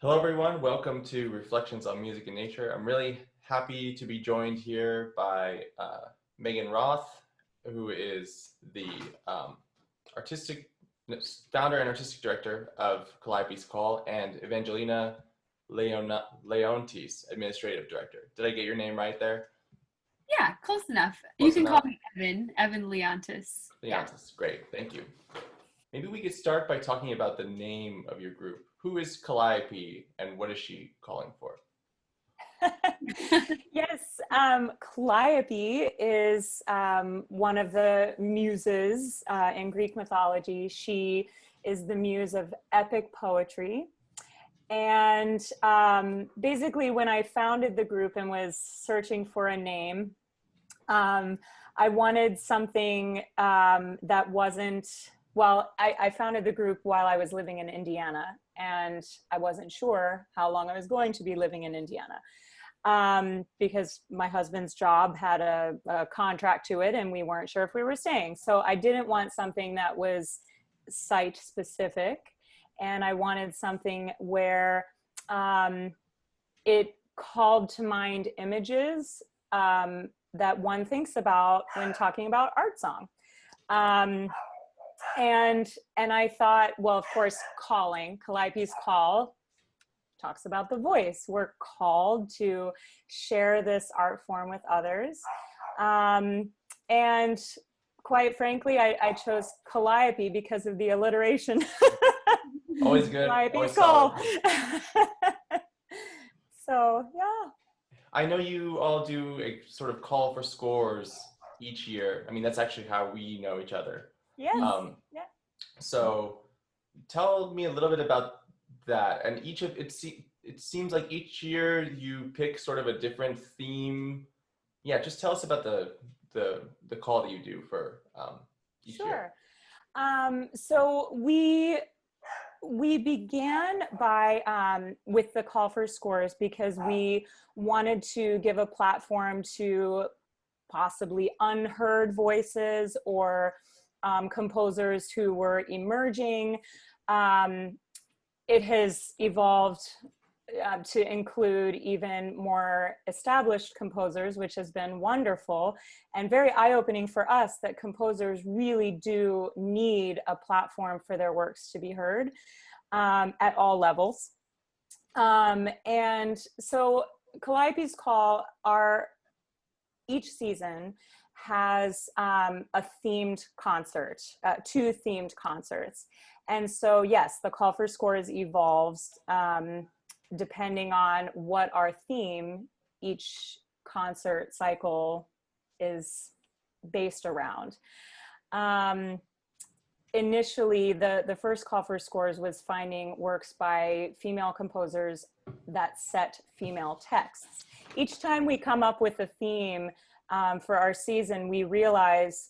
Hello, everyone. Welcome to Reflections on Music and Nature. I'm really happy to be joined here by Megan Roth, who is the artistic founder and artistic director of Calliopes Call, and Evangelina Leontes, administrative director. Did I get your name right there? Yeah, close enough. You Close can enough? call me Evan Leontis. Leontes, great, thank you. Maybe we could start by talking about the name of your group. Who is Calliope and what is she calling for? Yes, Calliope is one of the muses in Greek mythology. She is the muse of epic poetry. And basically, when I founded the group and was searching for a name, I wanted something that wasn't, well, I founded the group while I was living in Indiana, and I wasn't sure how long I was going to be living in Indiana. Because my husband's job had a contract to it and we weren't sure if we were staying. So I didn't want something that was site specific, and I wanted something where it called to mind images that one thinks about when talking about art song. And I thought, well, of course, calling, Calliope's Call, talks about the voice. We're called to share this art form with others. And quite frankly, I chose Calliope because of the alliteration. Always good. Calliope's Always Call. solid. So, yeah. I know you all do a sort of call for scores each year. I mean, that's actually how we know each other. Yes. Yeah. So tell me a little bit about that. And each of it seems like each year you pick sort of a different theme. Yeah, just tell us about the call that you do for each year. So we began by with the call for scores because we wanted to give a platform to possibly unheard voices or composers who were emerging. It has evolved to include even more established composers, which has been wonderful and very eye-opening for us that composers really do need a platform for their works to be heard at all levels. And so Calliope's Call, each season has a themed concert, 2 themed concerts. And so, yes, the call for scores evolves depending on what our theme each concert cycle is based around. Initially, the first call for scores was finding works by female composers that set female texts. Each time we come up with a theme for our season, we realize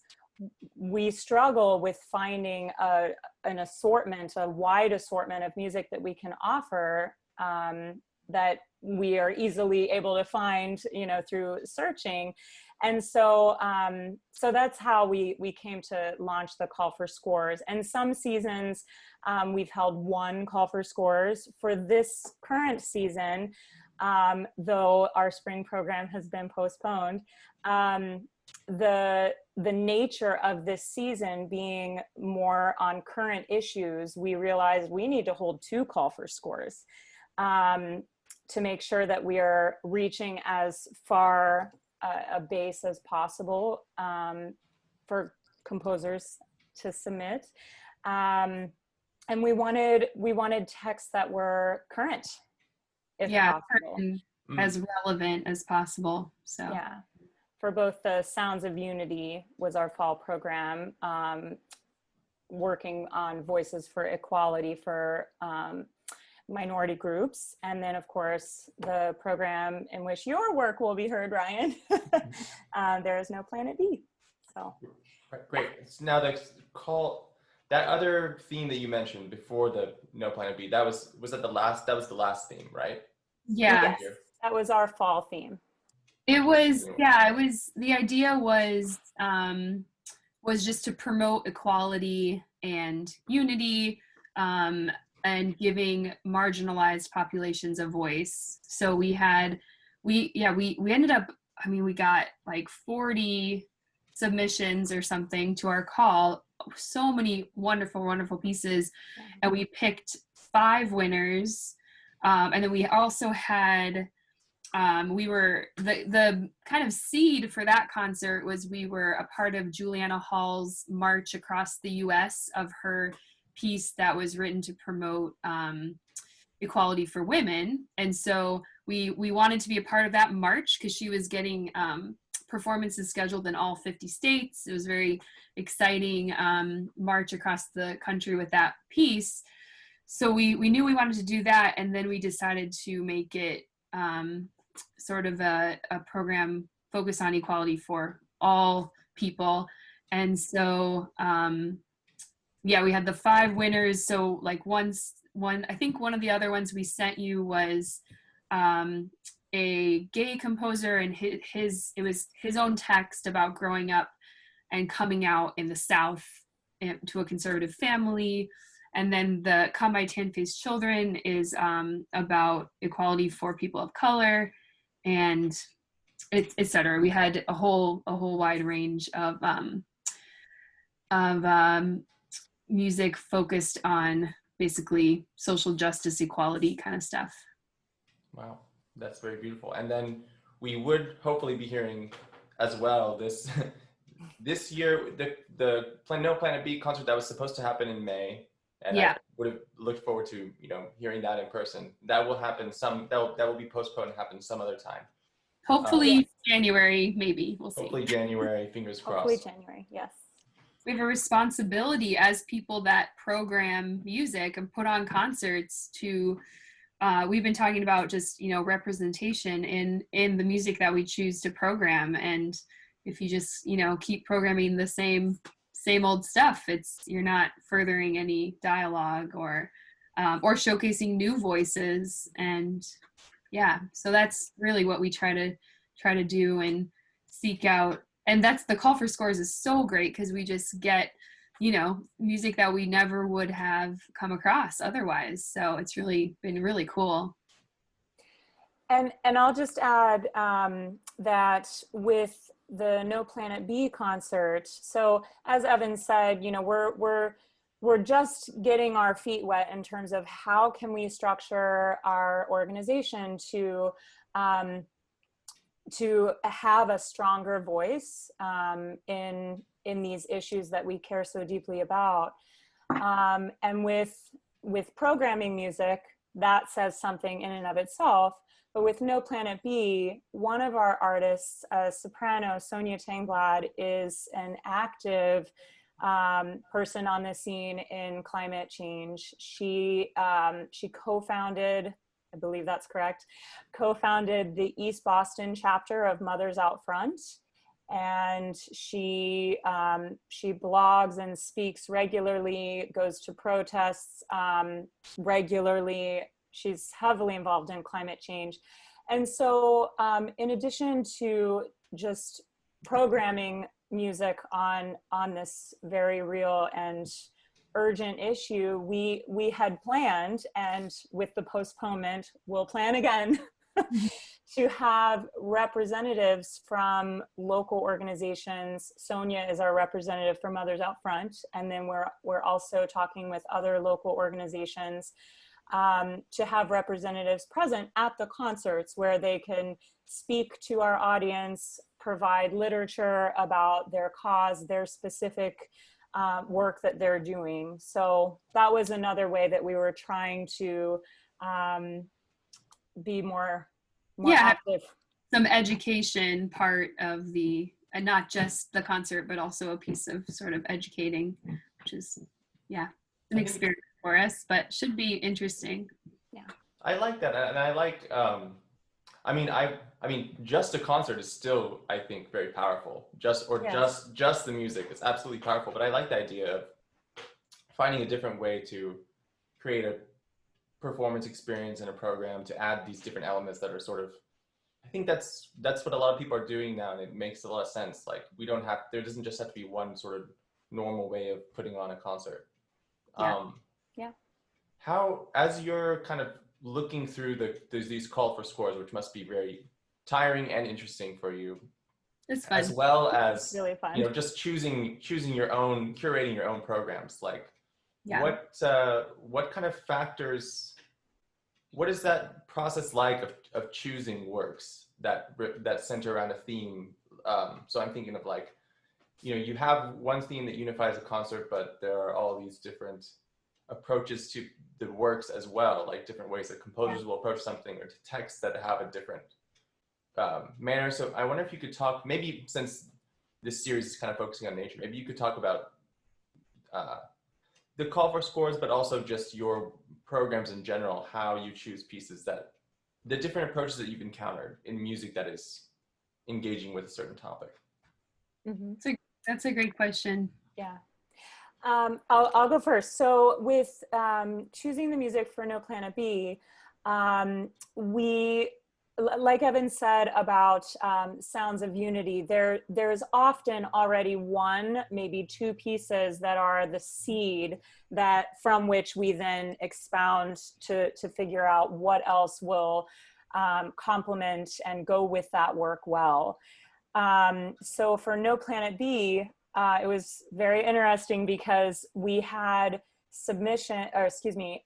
we struggle with finding an assortment, a wide assortment of music that we can offer that we are easily able to find, through searching. And so, so that's how we came to launch the call for scores. And some seasons we've held 1 call for scores. For this current season, though our spring program has been postponed, the nature of this season being more on current issues, we realized we need to hold 2 call for scores to make sure that we are reaching as far a base as possible for composers to submit. And we wanted texts that were current, if possible. As relevant as possible. So yeah. For both the Sounds of Unity was our fall program, working on voices for equality for minority groups. And then, of course, the program in which your work will be heard, Ryan, There Is No Planet B. So Great. Now that other theme that you mentioned before the No Planet B, that was that the last theme, right? Yeah. Yes, that was our fall theme. It was, the idea was just to promote equality and unity and giving marginalized populations a voice. So we ended up, I mean, we got like 40 submissions or something to our call, so many wonderful, wonderful pieces. And we picked 5 winners. And then we also had, we were, the kind of seed for that concert was we were a part of Juliana Hall's march across the US of her piece that was written to promote equality for women. And so we wanted to be a part of that march because she was getting performances scheduled in all 50 states. It was very exciting march across the country with that piece. So we knew we wanted to do that, and then we decided to make it sort of a program focused on equality for all people. And so we had the 5 winners. So like I think one of the other ones we sent you was a gay composer, and it was his own text about growing up and coming out in the South to a conservative family. And then the Come My Tan-Faced Children is about equality for people of color, and et cetera. We had a whole wide range of music focused on basically social justice, equality kind of stuff. Wow, that's very beautiful. And then we would hopefully be hearing as well this year the No Planet B concert that was supposed to happen in May, and I would have looked forward to hearing that in person. That will happen that will be postponed and happen some other time. Hopefully January, maybe. We'll see. Hopefully January, fingers crossed. Hopefully January, yes. We have a responsibility as people that program music and put on concerts to, we've been talking about just, representation in the music that we choose to program. And if you just, keep programming the same old stuff, you're not furthering any dialogue or showcasing new voices. And so that's really what we try to do and seek out. And that's the Call for Scores is so great because we just get, music that we never would have come across otherwise. So it's really been really cool. And I'll just add that with the No Planet B concert, so as Evan said, we're just getting our feet wet in terms of how can we structure our organization to have a stronger voice in these issues that we care so deeply about. And with programming music, that says something in and of itself. But with No Planet B, one of our artists, a soprano, Sonia Tangblad, is an active person on the scene in climate change. She co-founded, I believe that's correct, co-founded the East Boston chapter of Mothers Out Front. And she blogs and speaks regularly, goes to protests regularly. She's heavily involved in climate change. And so in addition to just programming music on this very real and urgent issue, we had planned, and with the postponement, we'll plan again, to have representatives from local organizations. Sonia is our representative for Mothers Out Front, and then we're also talking with other local organizations to have representatives present at the concerts where they can speak to our audience, provide literature about their cause, their specific work that they're doing. So that was another way that we were trying to be more active. Some education part of and not just the concert, but also a piece of sort of educating, which is, an experience for us, but should be interesting. Yeah. I like that. And I like, I mean, just a concert is still, I think, very powerful. Just the music is absolutely powerful. But I like the idea of finding a different way to create a performance experience in a program to add these different elements that are sort of, I think that's what a lot of people are doing now, and it makes a lot of sense. Like there doesn't just have to be one sort of normal way of putting on a concert. how, as you're kind of looking through these call for scores, which must be very tiring and interesting for you, It's fun. as well It's as, really fun. you know, just choosing your own, curating your own programs, like Yeah. what kind of factors, what is that process like of choosing works that center around a theme? So I'm thinking of, like, you know, you have one theme that unifies a concert, but there are all these different approaches to the works as well, like different ways that composers will approach something, or to texts that have a different manner. So I wonder if you could talk, maybe since this series is kind of focusing on nature, maybe you could talk about the call for scores, but also just your programs in general, how you choose pieces, that the different approaches that you've encountered in music that is engaging with a certain topic. Mm-hmm. That's a great question. Yeah. I'll go first. So with choosing the music for No Planet B, we, like Evan said about Sounds of Unity, there's often already one, maybe two pieces that are the seed that from which we then expound to figure out what else will complement and go with that work well. So for No Planet B, it was very interesting because we had submission, or excuse me,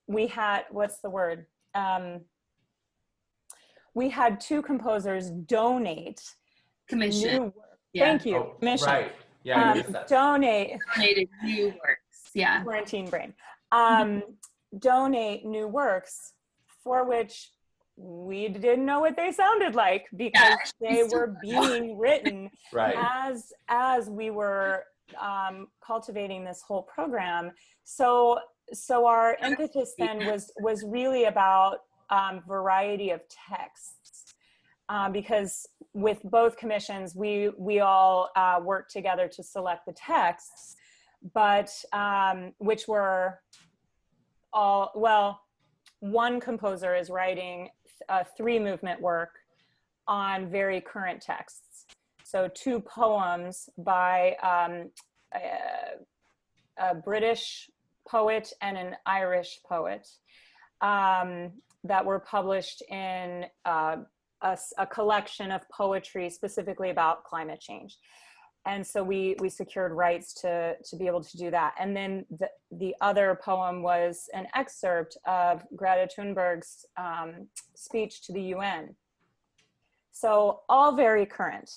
we had, what's the word? We had two composers donate Commission. new work. Yeah. Thank you. Oh, Commission. right. Yeah, I noticed that. Donated new works. Yeah. Quarantine brain. Donate new works for which we didn't know what they sounded like, because they were being written right. as we were cultivating this whole program. So our impetus then was really about variety of texts, because with both commissions we all worked together to select the texts, but which were all, well, one composer is writing a 3-movement work on very current texts. So 2 poems by a British poet and an Irish poet that were published in a collection of poetry specifically about climate change. And so we secured rights to be able to do that. And then the other poem was an excerpt of Greta Thunberg's speech to the UN. So all very current.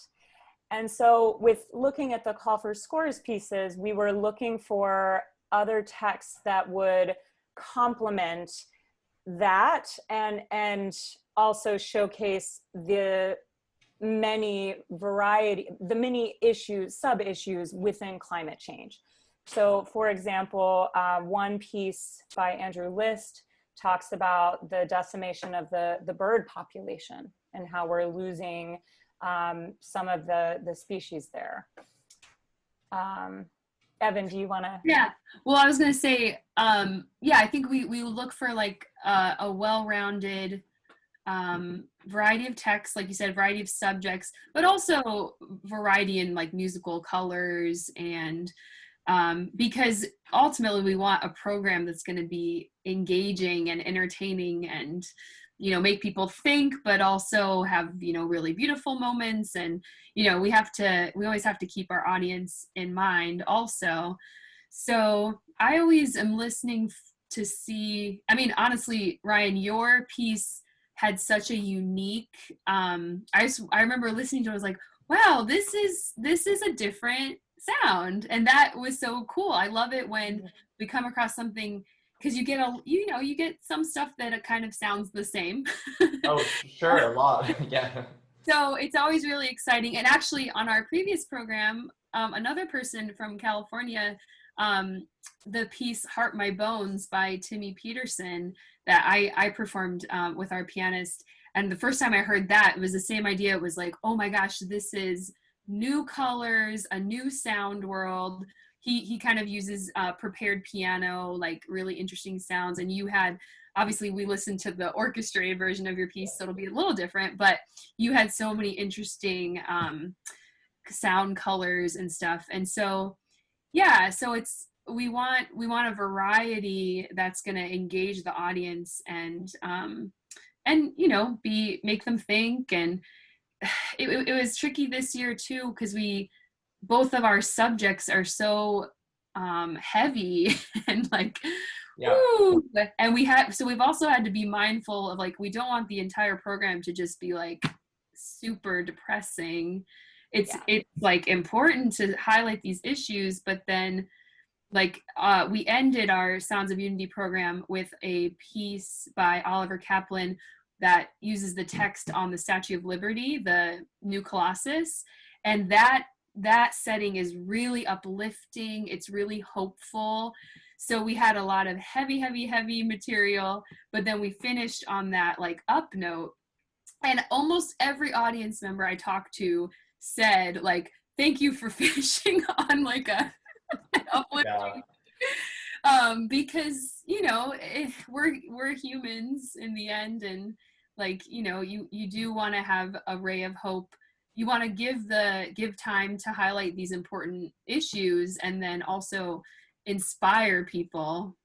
And so with looking at the call for scores pieces, we were looking for other texts that would complement that and also showcase the many issues, sub-issues within climate change. So for example, one piece by Andrew List talks about the decimation of the bird population and how we're losing some of the species there. Evan, do you want to? Yeah, well, I was going to say, yeah, I think we look for like a well-rounded variety of texts, like you said, variety of subjects, but also variety in like musical colors, and because ultimately we want a program that's going to be engaging and entertaining and, you know, make people think, but also have, you know, really beautiful moments. And, you know, we always have to keep our audience in mind also. So I always am listening to see, I mean, honestly, Ryan, your piece had such a unique, I remember listening to it, I was like, wow, this is a different sound. And that was so cool. I love it when we come across something, because you get some stuff that it kind of sounds the same. Oh, sure, a lot. Yeah. So it's always really exciting. And actually on our previous program, another person from California, the piece Heart My Bones by Timmy Peterson that I performed with our pianist. And the first time I heard that, it was the same idea. It was like, oh my gosh, this is new colors, a new sound world. He kind of uses prepared piano, like really interesting sounds. And you had, obviously we listened to the orchestrated version of your piece, so it'll be a little different, but you had so many interesting sound colors and stuff. And so, yeah, so we want a variety that's going to engage the audience and you know, make them think. And it was tricky this year too, because both of our subjects are so heavy and like, Yeah. woo, and we've also had to be mindful of like, we don't want the entire program to just be like super depressing. It's like important to highlight these issues, but then like we ended our Sounds of Unity program with a piece by Oliver Kaplan that uses the text on the Statue of Liberty, the New Colossus, and that setting is really uplifting. It's really hopeful. So we had a lot of heavy material, but then we finished on that like up note. And almost every audience member I talked to said like, thank you for finishing on like an uplifting. Because, you know, we're humans in the end, and like, you know, you do want to have a ray of hope. You want to give time to highlight these important issues and then also inspire people.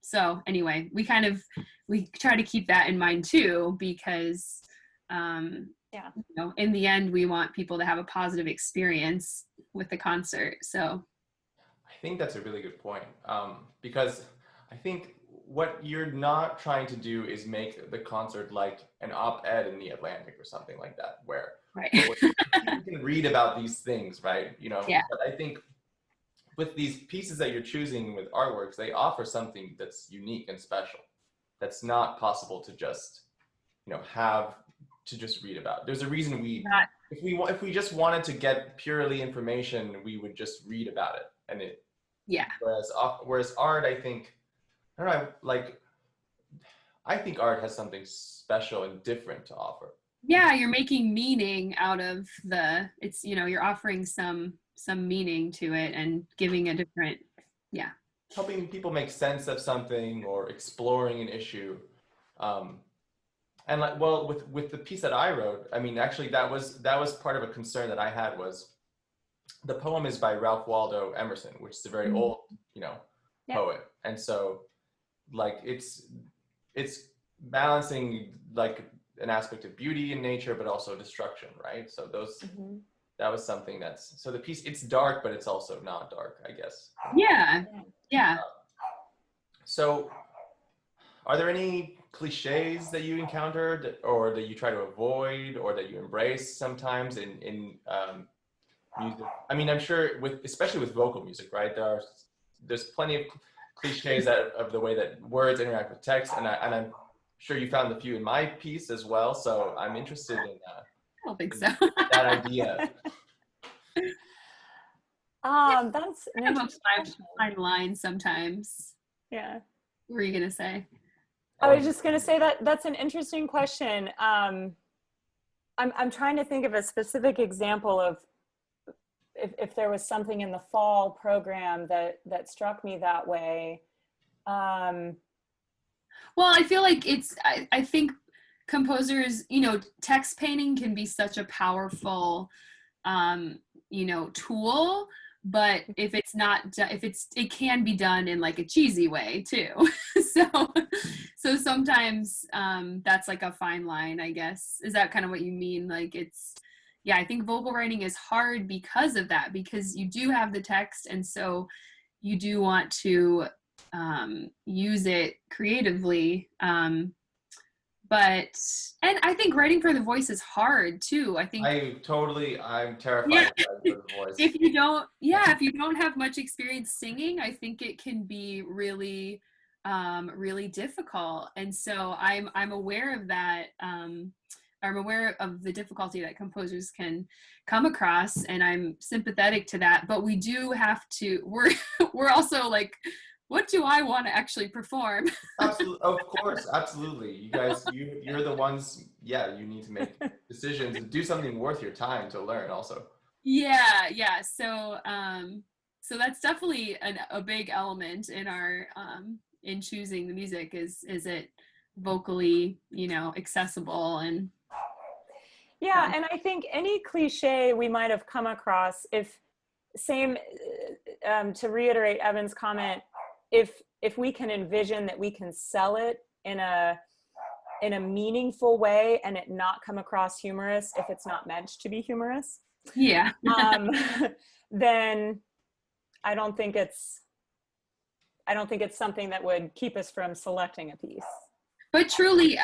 So anyway, we try to keep that in mind too, because you know, in the end, we want people to have a positive experience with the concert. So I think that's a really good point, because I think what you're not trying to do is make the concert like an op-ed in the Atlantic or something like that, where people can read about these things, right? You know, but I think with these pieces that you're choosing with artworks, they offer something that's unique and special, that's not possible to just, you know, have to just read about. There's a reason if we just wanted to get purely information, we would just read about it, and whereas art, I think, I don't know, like, I think art has something special and different to offer. Yeah, you're making meaning out of it's, you know, you're offering some meaning to it and giving a different, helping people make sense of something or exploring an issue. And like, well, with the piece that I wrote, I mean, actually that was part of a concern that I had. Was the poem is by Ralph Waldo Emerson, which is a very old, you know, poet. And so like it's balancing like an aspect of beauty in nature, but also destruction, right? So that was something so the piece, it's dark, but it's also not dark, I guess. Yeah. So are there any cliches that you encountered or that you try to avoid or that you embrace sometimes in music? I mean, I'm sure especially with vocal music, right? There's plenty of cliches of the way that words interact with text, and I'm sure you found a few in my piece as well. So I'm interested in I don't think so. that idea. That's an kind of a fine line sometimes. Yeah. What were you gonna say? I was just gonna say that's an interesting question. I'm trying to think of a specific example of if there was something in the fall program that struck me that way. Well, I feel like I think composers, you know, text painting can be such a powerful, you know, tool, but if it's not, it can be done in like a cheesy way too. So sometimes that's like a fine line, I guess. Is that kind of what you mean? Like I think vocal writing is hard because of that, because you do have the text, and so you do want to use it creatively. But I think writing for the voice is hard too. I think I'm terrified of writing for the voice. if you don't have much experience singing, I think it can be really, really difficult. And so I'm aware of that. I'm aware of the difficulty that composers can come across, and I'm sympathetic to that. But we do have to. We're also like, what do I want to actually perform? Absolutely, of course, absolutely. You guys, you're the ones. Yeah, you need to make decisions and do something worth your time to learn. Also. Yeah. So that's definitely a big element in our in choosing the music. Is it vocally, you know, accessible and. Yeah, and I think any cliche we might have come across, to reiterate Evan's comment, if we can envision that we can sell it in a meaningful way and it not come across humorous if it's not meant to be humorous, Yeah. then I don't think it's something that would keep us from selecting a piece. But truly,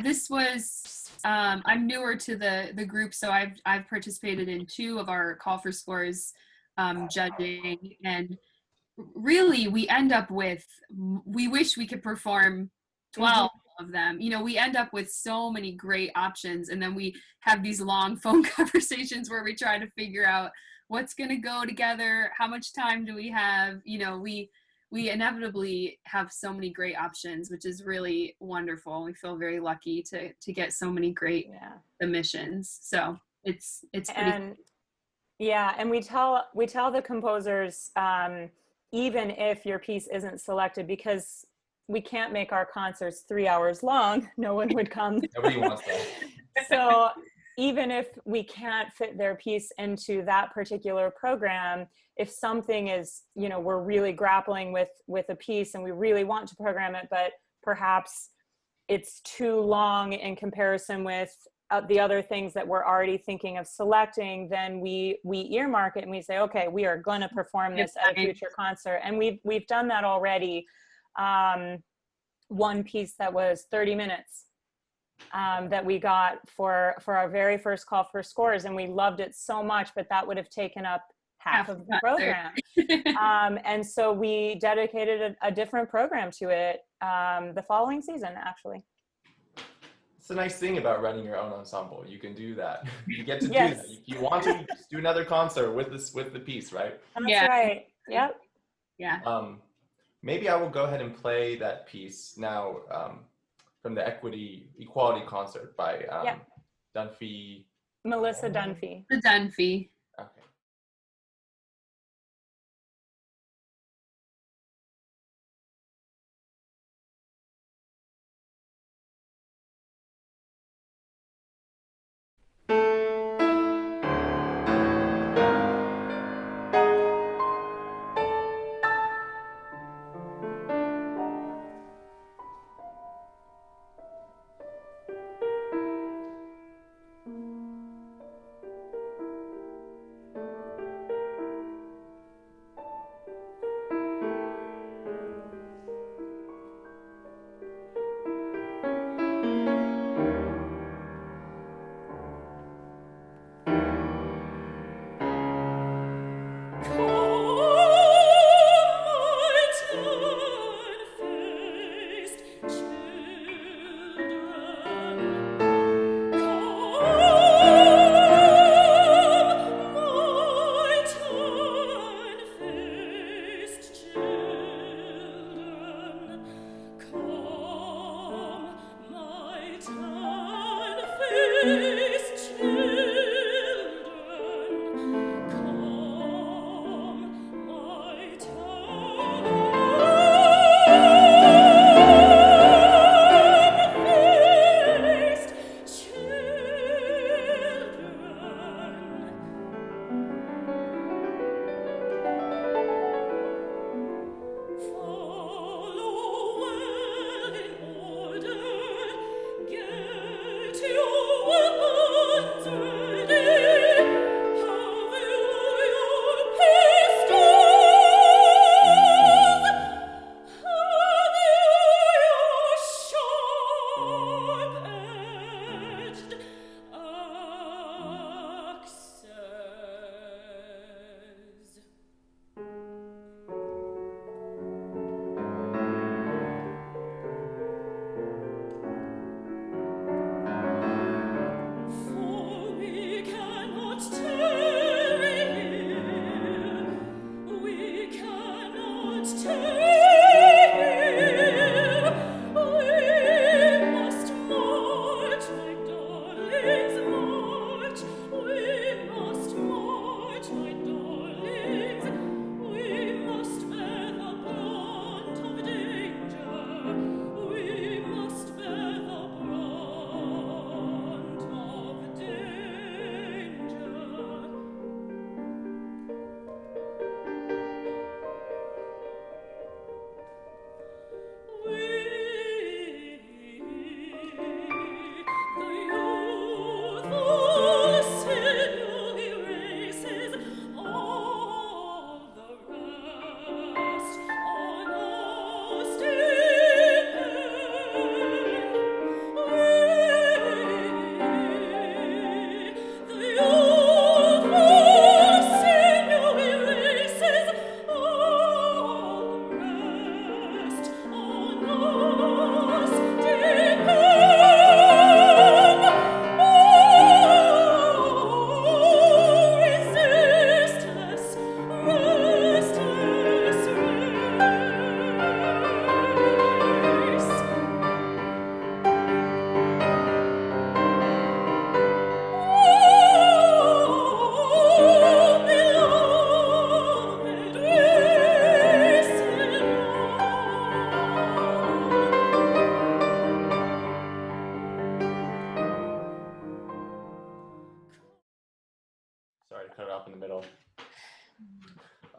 this was, I'm newer to the group, so I've participated in 2 of our call for scores judging, and really we end up with, we wish we could perform 12 of them. You know, we end up with so many great options, and then we have these long phone conversations where we try to figure out what's going to go together, how much time do we have. You know, we inevitably have so many great options, which is really wonderful. We feel very lucky to get so many great submissions. So it's pretty. And yeah, and we tell the composers, even if your piece isn't selected, because we can't make our concerts 3 hours long, no one would come. Nobody wants that. So even if we can't fit their piece into that particular program, if something is, you know, we're really grappling with a piece and we really want to program it, but perhaps it's too long in comparison with the other things that we're already thinking of selecting, then we earmark it and we say, okay, we are going to perform this at a future concert. And we've done that already. One piece that was 30 minutes that we got for our very first call for scores, and we loved it so much, but that would have taken up half of the program. And so we dedicated a different program to it the following season, actually. It's a nice thing about running your own ensemble. You can do that. You get to do Yes. that. If you want to, just do another concert with the piece, right? That's right. Yep. Yeah. Maybe I will go ahead and play that piece now from the Equality concert by Dunphy. Melissa Dunphy. The Dunphy. Okay.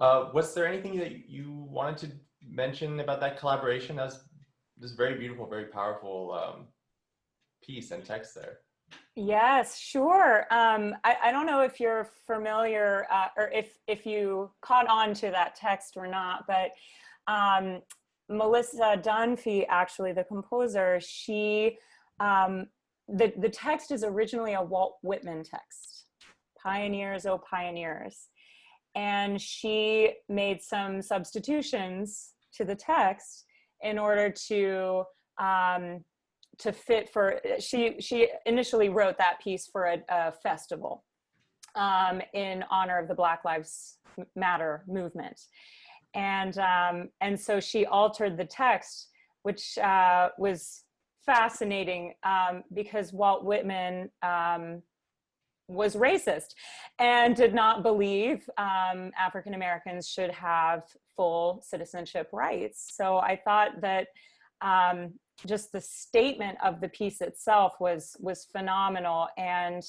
Was there anything that you wanted to mention about that collaboration? That was this very beautiful, very powerful piece and text there. Yes, sure. I don't know if you're familiar or if you caught on to that text or not, but Melissa Dunphy, actually the composer, she, the text is originally a Walt Whitman text, Pioneers, Oh Pioneers. And she made some substitutions to the text in order to fit for, she initially wrote that piece for a festival in honor of the Black Lives Matter movement. And so she altered the text, which was fascinating because Walt Whitman was racist and did not believe African Americans should have full citizenship rights. So I thought that just the statement of the piece itself was phenomenal. And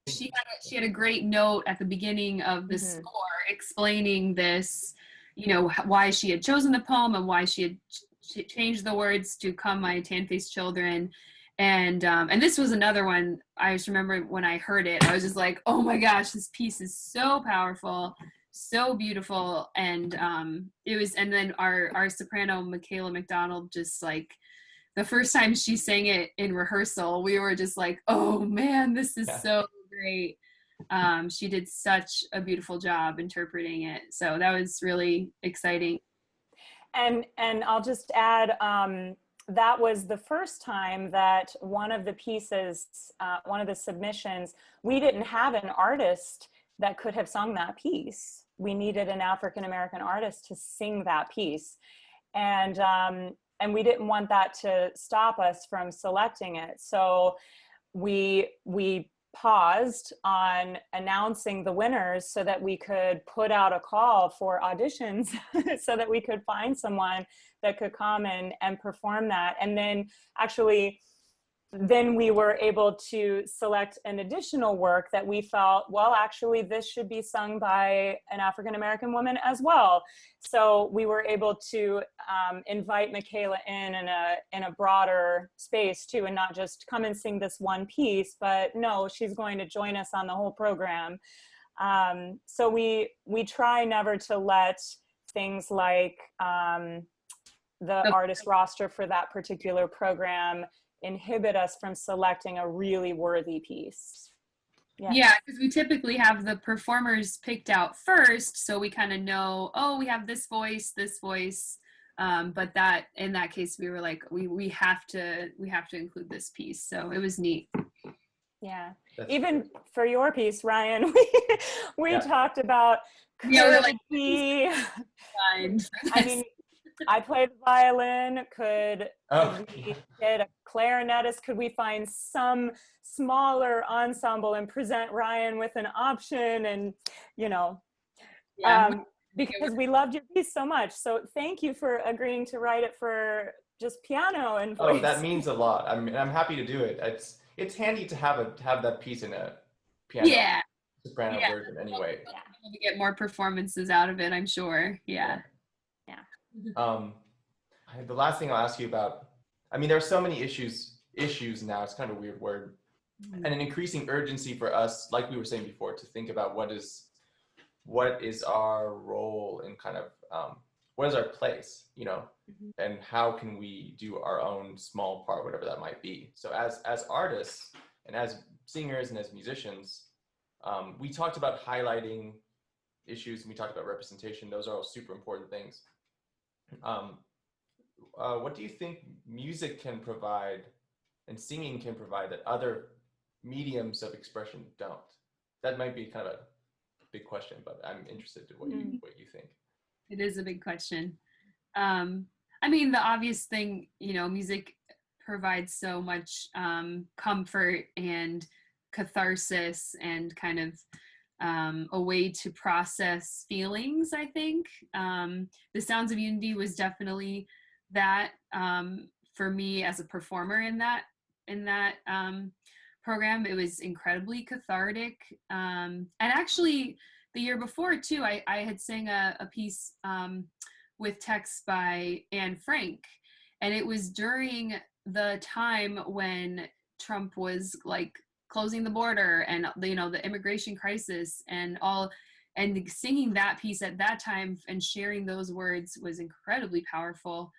she had a great note at the beginning of the score explaining this, you know, why she had chosen the poem and why she had changed the words to "Come, my tan-faced children." And this was another one. I just remember when I heard it, I was just like, oh my gosh, this piece is so powerful, so beautiful. And it was, and then our soprano, Kayla McDonald, just like the first time she sang it in rehearsal, we were just like, oh man, this is so great. She did such a beautiful job interpreting it. So that was really exciting. And I'll just add, that was the first time that one of the pieces, one of the submissions, we didn't have an artist that could have sung that piece. We needed an African-American artist to sing that piece. And we didn't want that to stop us from selecting it. So we paused on announcing the winners so that we could put out a call for auditions so that we could find someone that could come and perform that. And then actually, then we were able to select an additional work that we felt, well, actually this should be sung by an African-American woman as well. So we were able to invite Michaela in a broader space too, and not just come and sing this one piece, but no, she's going to join us on the whole program. So we try never to let things like the artist roster for that particular program inhibit us from selecting a really worthy piece. Yeah, because we typically have the performers picked out first, so we kind of know, oh, we have this voice, but that in that case we were like, we have to include this piece. So it was neat. Yeah. That's even great. For your piece, Ryan, we talked about I mean, I play the violin. Could we get a clarinetist? Could we find some smaller ensemble and present Ryan with an option? And, you know, because we loved your piece so much. So thank you for agreeing to write it for just piano and voice. Oh, that means a lot. I'm happy to do it. It's handy to have that piece in a piano soprano version anyway. To get more performances out of it, I'm sure. Yeah. The last thing I'll ask you about, I mean, there are so many issues now, it's kind of a weird word, and an increasing urgency for us, like we were saying before, to think about what is our role in kind of, what is our place, you know, and how can we do our own small part, whatever that might be. So as artists and as singers and as musicians, we talked about highlighting issues and we talked about representation. Those are all super important things. What do you think music can provide and singing can provide that other mediums of expression don't? That might be kind of a big question, but I'm interested in what you think. It is a big question. I mean, the obvious thing, you know, music provides so much comfort and catharsis and kind of a way to process feelings, I think. The Sounds of Unity was definitely that for me as a performer in that program. It was incredibly cathartic. And actually the year before too, I had sang a piece with text by Anne Frank, and it was during the time when Trump was like closing the border and the immigration crisis and all, and singing that piece at that time and sharing those words was incredibly powerful.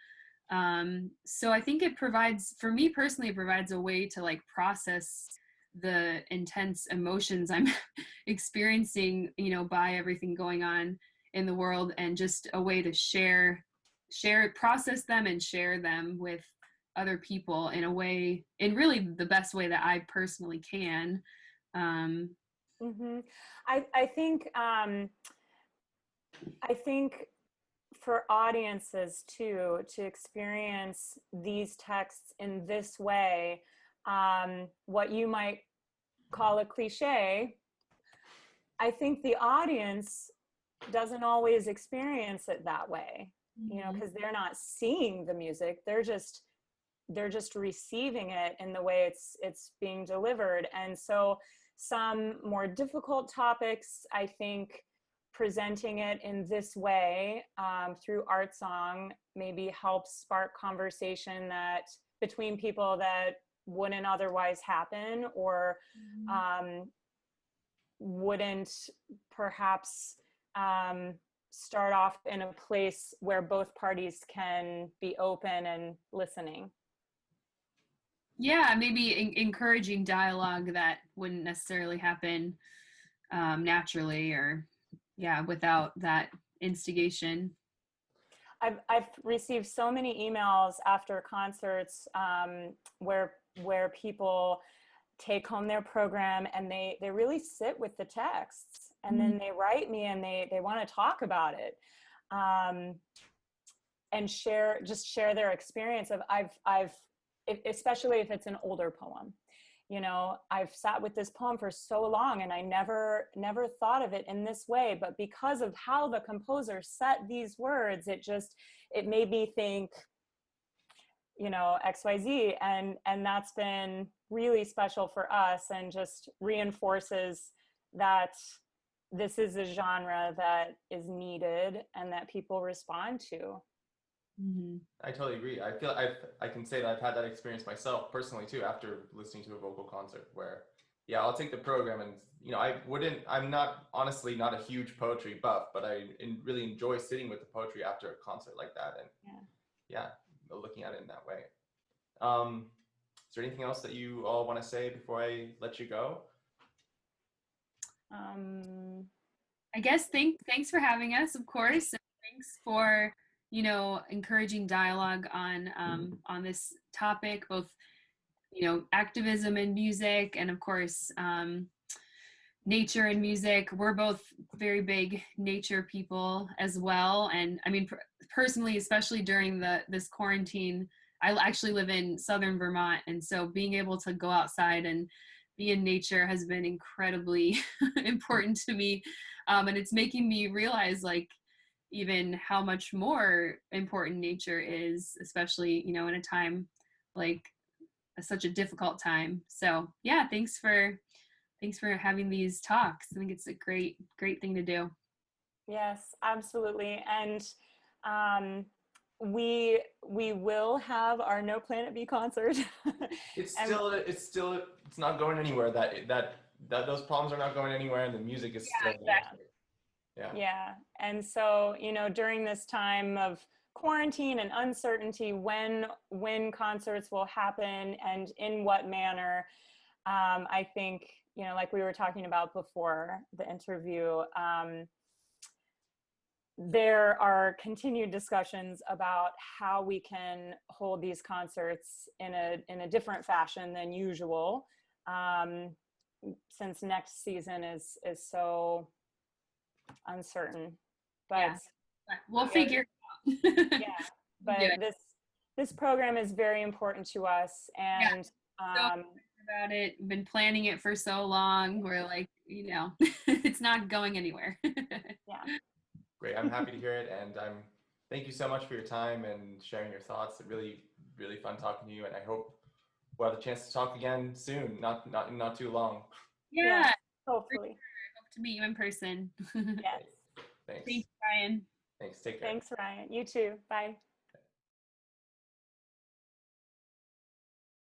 So I think it provides, for me personally, it provides a way to like process the intense emotions I'm experiencing, by everything going on in the world, and just a way to process them and share them with other people in a way, in really the best way that I personally can. Mm-hmm. I think for audiences too, to experience these texts in this way, what you might call a cliche, I think the audience doesn't always experience it that way, because they're not seeing the music. They're just receiving it in the way it's being delivered. And so some more difficult topics, I think presenting it in this way through art song maybe helps spark conversation that between people that wouldn't otherwise happen, or wouldn't perhaps start off in a place where both parties can be open and listening. Yeah, maybe encouraging dialogue that wouldn't necessarily happen naturally, or without that instigation. I've received so many emails after concerts where people take home their program and they really sit with the texts, and then they write me and they want to talk about it, and share their experience of especially if it's an older poem. I've sat with this poem for so long and I never thought of it in this way, but because of how the composer set these words, it made me think, XYZ, and that's been really special for us, and just reinforces that this is a genre that is needed and that people respond to. Mm-hmm. I totally agree. I feel I can say that I've had that experience myself personally too, after listening to a vocal concert where, I'll take the program and, I'm not a huge poetry buff, but I really enjoy sitting with the poetry after a concert like that, and looking at it in that way. Is there anything else that you all want to say before I let you go? I guess thanks for having us, of course, and thanks for encouraging dialogue on this topic, both activism in music, and of course nature and music. We're both very big nature people as well, and I mean personally, especially during this quarantine, I actually live in southern Vermont, and so being able to go outside and be in nature has been incredibly important to me, and it's making me realize even how much more important nature is, especially in a time like such a difficult time. So thanks for having these talks. I think it's a great thing to do. Yes, absolutely. And we will have our No Planet B concert. It's not going anywhere. That those problems are not going anywhere, and the music is still exactly. Yeah. And so, during this time of quarantine and uncertainty, when concerts will happen and in what manner, I think, like we were talking about before the interview, there are continued discussions about how we can hold these concerts in a different fashion than usual, since next season is so uncertain. But we'll figure it out. But this program is very important to us, and about it. We've been planning it for so long. We're like, it's not going anywhere. Great. I'm happy to hear it, and thank you so much for your time and sharing your thoughts. It's really, really fun talking to you, and I hope we'll have a chance to talk again soon, not too long. Yeah, hopefully. to meet you in person. Yes. Thanks. Thanks, Ryan. Thanks. Take care. Thanks, Ryan. You too. Bye.